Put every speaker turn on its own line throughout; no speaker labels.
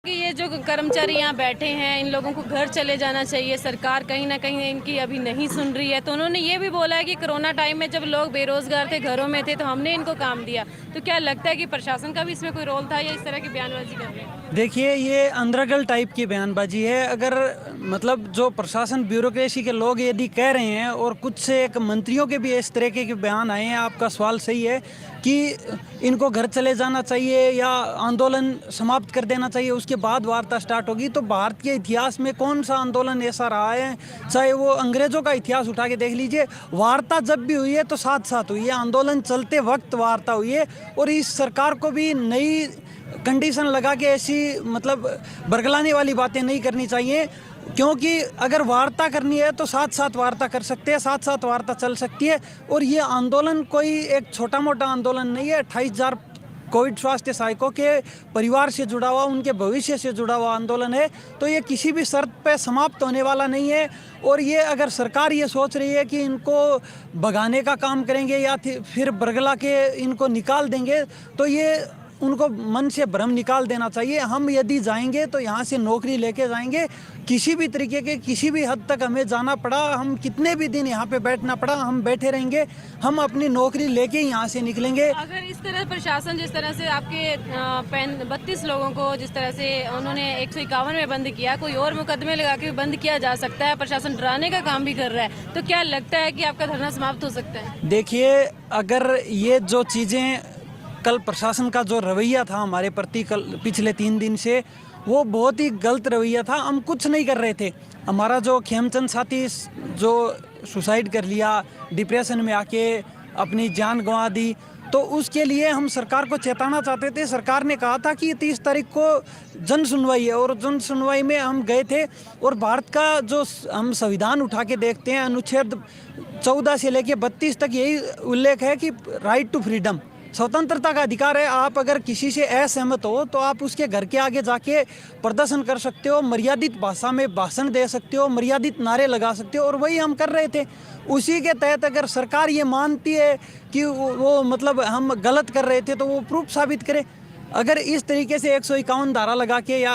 कि ये जो कर्मचारी यहाँ बैठे हैं इन लोगों को घर चले जाना चाहिए, सरकार कहीं ना कहीं इनकी अभी नहीं सुन रही है। तो उन्होंने ये भी बोला है कि कोरोना टाइम में जब लोग बेरोजगार थे, घरों में थे, तो हमने इनको काम दिया। तो क्या लगता है कि प्रशासन का भी इसमें कोई रोल था या इस तरह की बयानबाजी कर रहे हैं?
देखिए, ये अंधरगल टाइप की बयानबाजी है। अगर मतलब जो प्रशासन ब्यूरोक्रेसी के लोग यदि कह रहे हैं और कुछ से एक मंत्रियों के भी इस तरीके के बयान आए हैं, आपका सवाल सही है कि इनको घर चले जाना चाहिए या आंदोलन समाप्त कर देना चाहिए, उसके बाद वार्ता स्टार्ट होगी। तो भारत के इतिहास में कौन सा आंदोलन ऐसा रहा है, चाहे वो अंग्रेज़ों का इतिहास उठा के देख लीजिए, वार्ता जब भी हुई है तो साथ साथ हुई है, आंदोलन चलते वक्त वार्ता हुई है। और इस सरकार को भी नई कंडीशन लगा के ऐसी मतलब बरगलाने वाली बातें नहीं करनी चाहिए, क्योंकि अगर वार्ता करनी है तो साथ साथ वार्ता कर सकते हैं, साथ साथ वार्ता चल सकती है। और ये आंदोलन कोई एक छोटा मोटा आंदोलन नहीं है। 28,000 कोविड स्वास्थ्य सहायकों के परिवार से जुड़ा हुआ, उनके भविष्य से जुड़ा हुआ आंदोलन है। तो ये किसी भी शर्त पे समाप्त होने वाला नहीं है। और ये अगर सरकार ये सोच रही है कि इनको भगाने का काम करेंगे या फिर बरगला के इनको निकाल देंगे, तो ये उनको मन से भ्रम निकाल देना चाहिए। हम यदि जाएंगे तो यहाँ से नौकरी लेके जाएंगे। किसी भी तरीके के किसी भी हद तक हमें जाना पड़ा, हम कितने भी दिन यहाँ पे बैठना पड़ा, हम बैठे रहेंगे। हम अपनी नौकरी लेके यहाँ से निकलेंगे।
अगर इस तरह प्रशासन जिस तरह से आपके 32 लोगों को जिस तरह से उन्होंने 151 में बंद किया, कोई और मुकदमे लगा के बंद किया जा सकता है, प्रशासन डराने का काम भी कर रहा है, तो क्या लगता है कि आपका धरना समाप्त हो सकता है?
देखिए, अगर ये जो चीज़ें कल प्रशासन का जो रवैया था हमारे प्रति कल पिछले 3 दिन से, वो बहुत ही गलत रवैया था। हम कुछ नहीं कर रहे थे। हमारा जो खेमचंद साथी जो सुसाइड कर लिया, डिप्रेशन में आके अपनी जान गंवा दी, तो उसके लिए हम सरकार को चेताना चाहते थे। सरकार ने कहा था कि 30 तारीख को जन सुनवाई है, और जन सुनवाई में हम गए थे। और भारत का जो हम संविधान उठा के देखते हैं, अनुच्छेद 14 से लेके 32 तक यही उल्लेख है कि राइट टू फ्रीडम, स्वतंत्रता का अधिकार है। आप अगर किसी से असहमत हो तो आप उसके घर के आगे जाके प्रदर्शन कर सकते हो, मर्यादित भाषा में भाषण दे सकते हो, मर्यादित नारे लगा सकते हो, और वही हम कर रहे थे। उसी के तहत अगर सरकार ये मानती है कि वो मतलब हम गलत कर रहे थे, तो वो प्रूफ साबित करे। अगर इस तरीके से 151 धारा लगा के या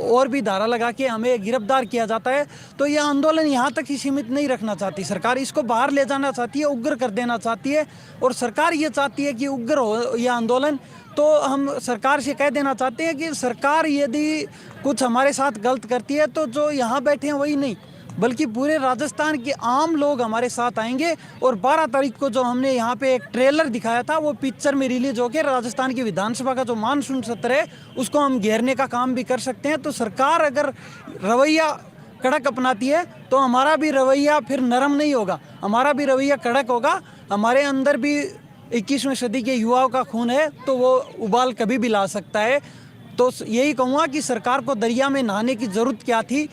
और भी धारा लगा के हमें गिरफ्तार किया जाता है, तो यह आंदोलन यहाँ तक ही सीमित नहीं रखना चाहती सरकार, इसको बाहर ले जाना चाहती है, उग्र कर देना चाहती है। और सरकार ये चाहती है कि उग्र हो यह आंदोलन। तो हम सरकार से कह देना चाहते हैं कि सरकार यदि कुछ हमारे साथ गलत करती है, तो जो यहाँ बैठे हैं वही नहीं, बल्कि पूरे राजस्थान के आम लोग हमारे साथ आएंगे। और 12 तारीख को जो हमने यहाँ पे एक ट्रेलर दिखाया था, वो पिक्चर में रिलीज होकर राजस्थान की विधानसभा का जो मानसून सत्र है, उसको हम घेरने का काम भी कर सकते हैं। तो सरकार अगर रवैया कड़क अपनाती है तो हमारा भी रवैया फिर नरम नहीं होगा, हमारा भी रवैया कड़क होगा। हमारे अंदर भी 21वीं सदी के युवाओं का खून है, तो वो उबाल कभी भी ला सकता है। तो यही कहूँगा कि सरकार को दरिया में नहाने की ज़रूरत क्या थी,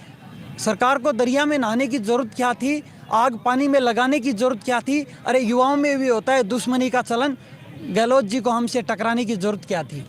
सरकार को दरिया में नहाने की ज़रूरत क्या थी, आग पानी में लगाने की ज़रूरत क्या थी। अरे युवाओं में भी होता है दुश्मनी का चलन, गहलोत जी को हमसे टकराने की ज़रूरत क्या थी।